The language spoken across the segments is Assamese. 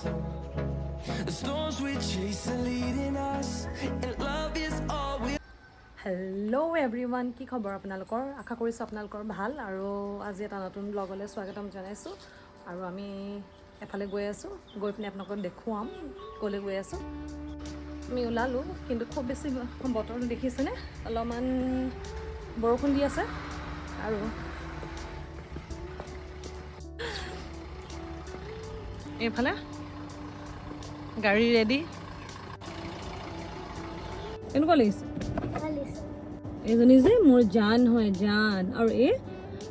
The storms we chase are leading us, and love is all we. Hello' everyone, কি খবৰ আপোনালোকৰ? আশা কৰিছোঁ আপোনালোকৰ ভাল। আৰু আজি এটা নতুন ব্লগলৈ স্বাগতম জনাইছোঁ। আৰু আমি এফালে গৈ আছোঁ, গৈ পিনে আপোনালোকক দেখুৱাম ক'লৈ গৈ আছোঁ। আমি ওলালোঁ, কিন্তু খুব বেছি বতৰটো দেখিছেনে? অলপমান বৰষুণ দি আছে। আৰু এইফালে গাড়ী ৰেডি। কেনেকুৱা লাগিছে? এইজনী যে মোৰ জান হয়, জান। আৰু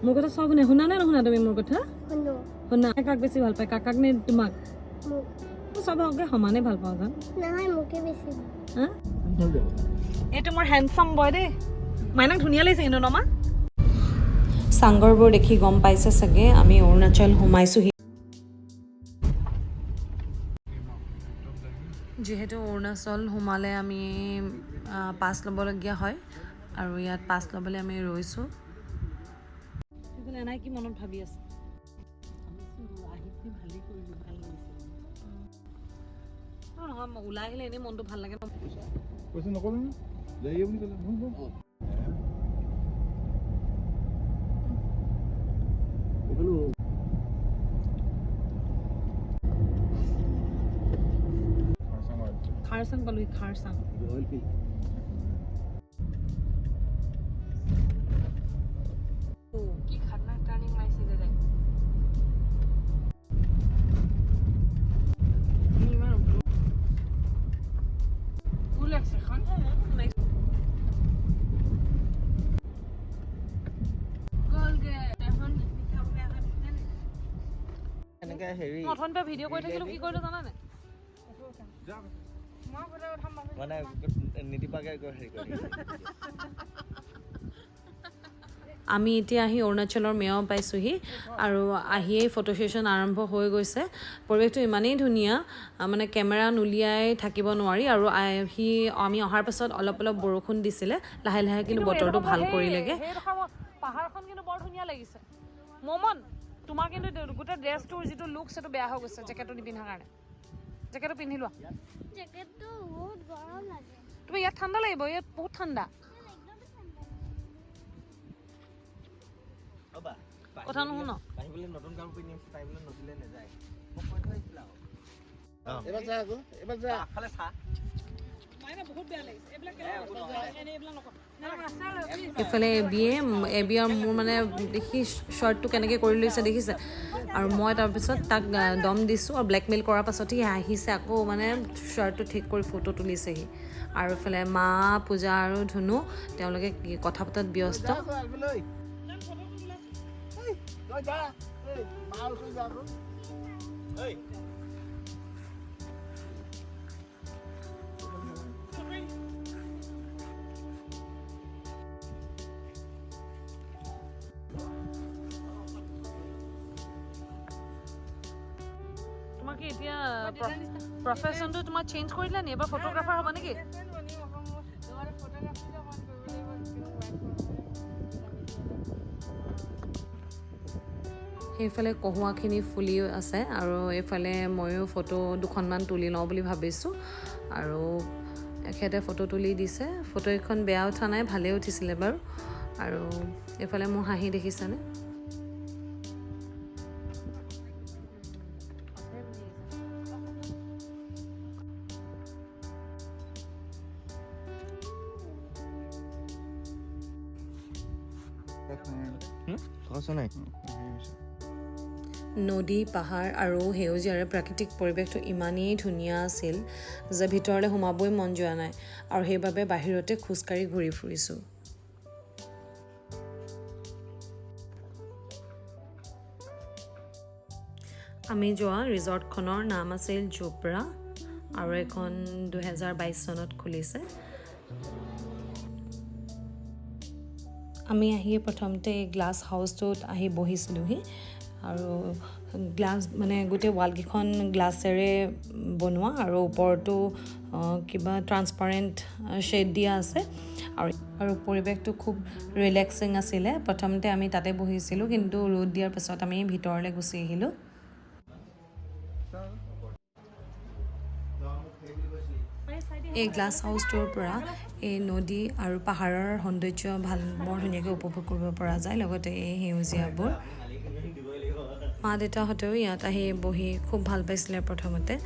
মোৰ কথা চব শুনে। শুনা নে নুশুনা তুমি মোৰ কথা? শুনা। কাক বেছি ভাল পায়, কাকাক নে তোমাক? চবকে সমানে ভাল পাওঁ জান। এইটো মোৰ হেণ্ডচাম বয় দেই। মাইনাক ধুনীয়া লাগিছে কিন্তু নমা। চাংগৰবোৰ দেখি গম পাইছে চাগে আমি অৰুণাচল সোমাইছোহি। যিহেতু অৰুণাচল সোমালে আমি পাছ ল'বলগীয়া হয়, আৰু ইয়াত পাছ ল'বলৈ আমি ৰৈছোঁ। এনাই কি মনত ভাবি আছে? নহয়, ওলাই আহিলে এনেই মনটো ভাল লাগে। খাৰচাং পালোঁ, খাৰচাং। কি খাতৰনাক টাৰ্ণিং মাৰিছে দে। ভিডিঅ' কৰি থাকিলো, কি কৰিলো জানা নাই? আমি এতিয়া আহি অৰুণাচলৰ মেও পাইছোঁহি, আৰু আহিয়েই ফটো ছেশ্যন আৰম্ভ হৈ গৈছে। পৰিৱেশটো ইমানেই ধুনীয়া, মানে কেমেৰা নুলিয়াই থাকিব নোৱাৰি। আৰু আমি অহাৰ পাছত অলপ অলপ বৰষুণ দিছিলে, লাহে লাহে কিন্তু বতৰটো ভাল কৰিলেগৈ। পাহাৰখন কিন্তু বৰ ধুনীয়া লাগিছে। মমন, তোমাৰ কিন্তু গোটেই ড্ৰেছটোৰ যিটো লুক সেইটো বেয়া হৈ গৈছে জেকেটটো নিপিন্ধাৰ কাৰণে। জেকেটটো পিন্ধি লোৱা। জেকেটটো বহুত গৰম লাগে। তুমি ইয়াত ঠাণ্ডা লাগিব, ইয়াত বহুত ঠাণ্ডা। কথা নুশুন। নতুন কাপোৰ পিন্ধি নদিলে নাযায়। এইফালে এবি আৰু মোৰ মানে দেখি শ্বৰ্টটো কেনেকৈ কৰি লৈছে দেখিছে। আৰু মই তাৰপিছত তাক দম দিছোঁ, আৰু ব্লেকমেইল কৰাৰ পাছতহি আহিছে আকৌ মানে শ্বৰ্টটো ঠিক কৰি ফটো তুলিছেহি। আৰু এইফালে মা, পূজা আৰু ধুনু তেওঁলোকে কথা পতাত ব্যস্ত। তোমাক কি এতিয়া প্ৰফেশ্যনটো তোমাৰ চেঞ্জ কৰি দিলা নি? এবাৰ ফটোগ্ৰাফাৰ হ'ব নেকি? সেইফালে কহুৱাখিনি ফুলি আছে, আৰু এইফালে ময়ো ফটো দুখনমান তুলি লওঁ বুলি ভাবিছোঁ। আৰু এখেতে ফটো তুলি দিছে। ফটো এখন বেয়া উঠা নাই, ভালেই উঠিছিলে বাৰু। আৰু এইফালে মোৰ হাঁহি দেখিছেনে? নদী, পাহাৰ আৰু সেউজীয়াৰে প্ৰাকৃতিক পৰিৱেশটো ইমানেই ধুনীয়া আছিল যে ভিতৰলৈ সোমাবই মন যোৱা নাই, আৰু সেইবাবে বাহিৰতে খোজকাঢ়ি ঘূৰি ফুৰিছোঁ। আমি যোৱা ৰিজৰ্টখনৰ নাম আছিল জোপ্ৰা, আৰু এখন 2022 চনত খুলিছে। আমি আহি প্ৰথমতে গ্লাছ হাউচটোত আহি বহিছিলোঁহি, আৰু গ্লাছ মানে গোটেই ৱালকেইখন গ্লাছেৰে বনোৱা, আৰু ওপৰতো কিবা ট্ৰান্সপাৰেণ্ট শ্বেড দিয়া আছে। আৰু পৰিৱেশটো খুব ৰিলেক্সিং আছিলে। প্ৰথমতে আমি তাতে বহিছিলোঁ, কিন্তু ৰ'দ দিয়াৰ পাছত আমি ভিতৰলৈ গুচি আহিলোঁ। এই গ্লাছ হাউচটোৰ পৰা এই নদী আৰু পাহাৰৰ সৌন্দৰ্য বৰ ধুনীয়াকৈ উপভোগ কৰিব পৰা যায় লগতে এই সেউজীয়াবোৰ মা দেউতাহঁতেও ইয়াত আহি বহি খুব ভাল পাইছিলে প্ৰথমতে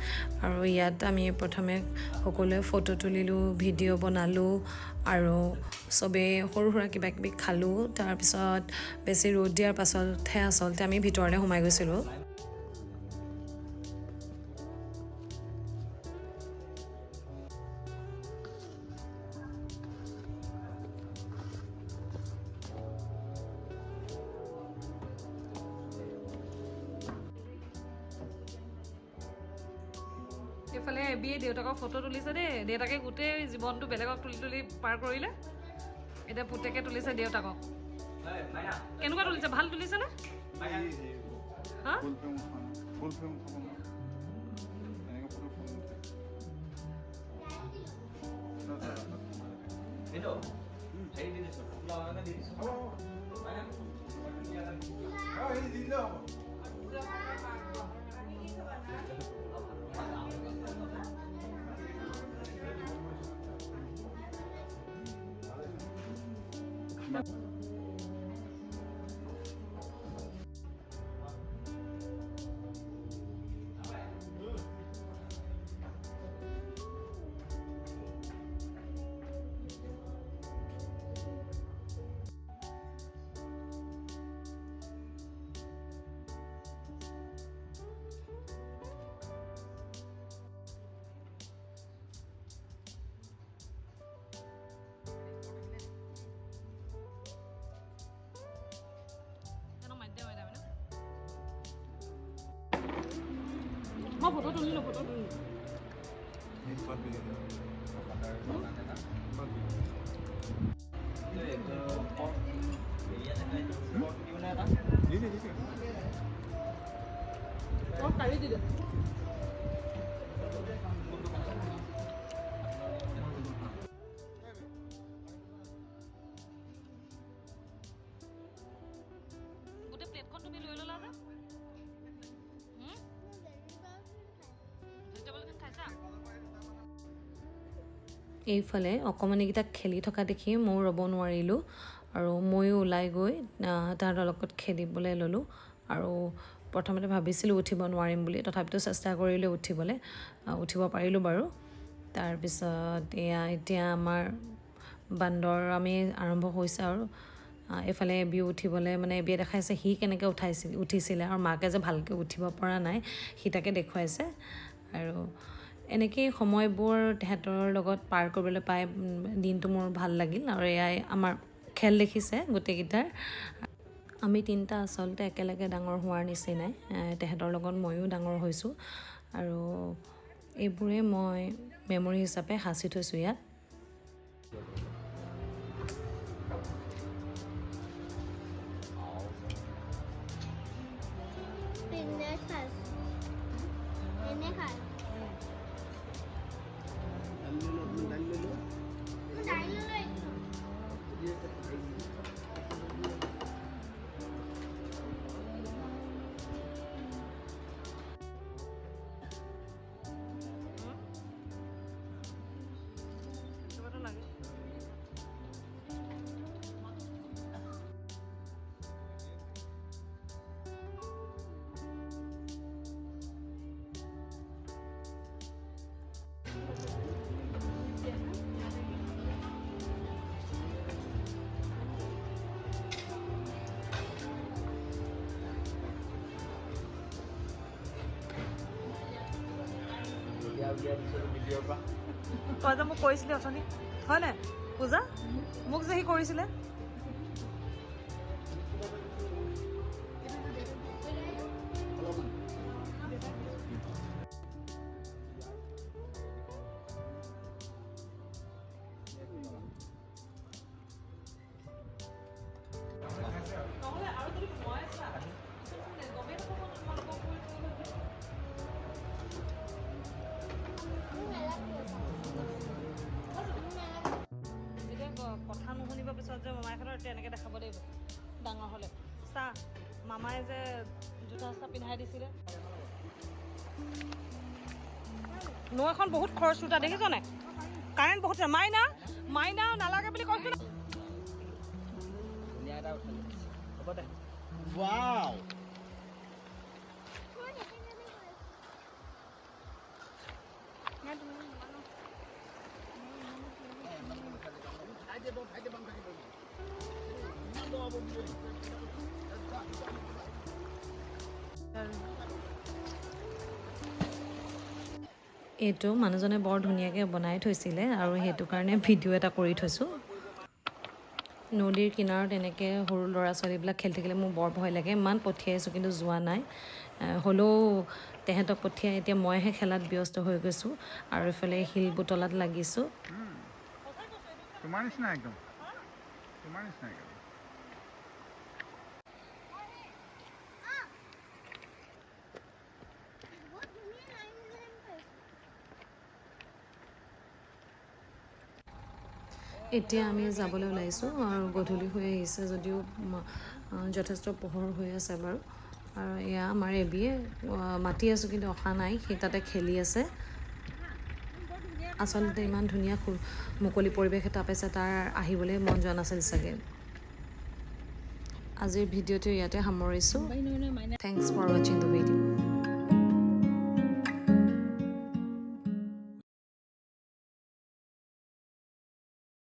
আৰু ইয়াত আমি প্ৰথমে সকলোৱে ফটো তুলিলোঁ ভিডিঅ' বনালোঁ আৰু চবেই সৰু সুৰা কিবা কিবি খালোঁ তাৰপিছত বেছি ৰ'দ দিয়াৰ পাছতহে আচলতে আমি ভিতৰলৈ সোমাই গৈছিলোঁ এইফালে বিয়ে দেউতাকক ফটো তুলিছে দেই দেউতাকে গোটেই জীৱনটো বেলেগক তুলি তুলি পাৰ কৰিলে এতিয়া পুতেকে তুলিছে দেউতাকক কেনেকুৱা তুলিছে ভাল তুলিছে নে হা মই ফটো তুলিলোঁ কাঢ়ি দিলে গোটেই প্লেটখন তুমি লৈ ল'লা যে এইফালে অকণমানিকেইটাক খেলি থকা দেখি ময়ো ৰ'ব নোৱাৰিলোঁ আৰু ময়ো ওলাই গৈ তাহাঁতৰ লগত খেলিবলৈ ল'লোঁ আৰু প্ৰথমতে ভাবিছিলোঁ উঠিব নোৱাৰিম বুলি তথাপিতো চেষ্টা কৰিলোঁ উঠিব পাৰিলোঁ বাৰু তাৰপিছত এতিয়া আমাৰ বান্দৰ আমি আৰম্ভ হৈছে আৰু এইফালে এবিও উঠিবলৈ মানে এবিয়ে দেখাইছে সি কেনেকৈ উঠিছিলে আৰু মাকে যে ভালকৈ উঠিব পৰা নাই সি তাকে দেখুৱাইছে আৰু এনেকেই সময়বোৰ তেহেঁতৰ লগত পাৰ কৰিবলৈ পাই দিনটো মোৰ ভাল লাগিল আৰু এয়াই আমাৰ খেল দেখিছে গোটেইকেইটাৰ আমি তিনিটা আচলতে একেলগে ডাঙৰ হোৱাৰ নিচিনাই তেহেঁতৰ লগত ময়ো ডাঙৰ হৈছোঁ আৰু এইবোৰে মই মেমৰি হিচাপে সাঁচি থৈছোঁ ইয়াত তই যে মোক কৰিছিলি অথনি হয় নাই পূজা মোক যে সি কৰিছিলে কথা নুশুনিব পিছত যে মামাইহঁতৰ এতিয়া এনেকৈ দেখাব লাগিব ডাঙৰ হ'লে চা মামাই যে জোতা চোতা পিন্ধাই দিছিলে নৈ এখন বহুত খৰচ জোতা দেখিছ নাই কাৰেণ্ট বহুত মাইনা মাইনা নালাগে বুলি কৈছো Wow! এইটো মানুহজনে বৰ ধুনীয়াকৈ বনাই থৈছিলে আৰু সেইটো কাৰণে ভিডিঅ' এটা কৰি থৈছোঁ নদীৰ কিনাৰত এনেকৈ সৰু ল'ৰা ছোৱালীবিলাক খেলি থাকিলে মোৰ বৰ ভয় লাগে ইমান পঠিয়াইছোঁ কিন্তু যোৱা নাই হ'লেও তেহেঁতক পঠিয়াই এতিয়া মইহে খেলাত ব্যস্ত হৈ গৈছোঁ আৰু এইফালে শিলবুটলাত লাগিছোঁ তোমাৰ নিচিনা একদম তোমাৰ নিচিনা একদম এতিয়া আমি যাবলৈ ওলাইছোঁ আৰু গধূলি হৈ আহিছে যদিও যথেষ্ট পোহৰ হৈ আছে বাৰু আৰু এয়া আমাৰ এবিয়ে মাতি আছোঁ কিন্তু অহা নাই সি তাতে খেলি আছে আচলতে ইমান ধুনীয়া মুকলি পৰিৱেশ এটা পাইছে তাৰ আহিবলৈ মন যোৱা নাছিল চাগে আজিৰ ভিডিঅ'টো ইয়াতে সামৰিছোঁ থেংকছ ফৰ ৱাচিং দ্য ভিডিঅ'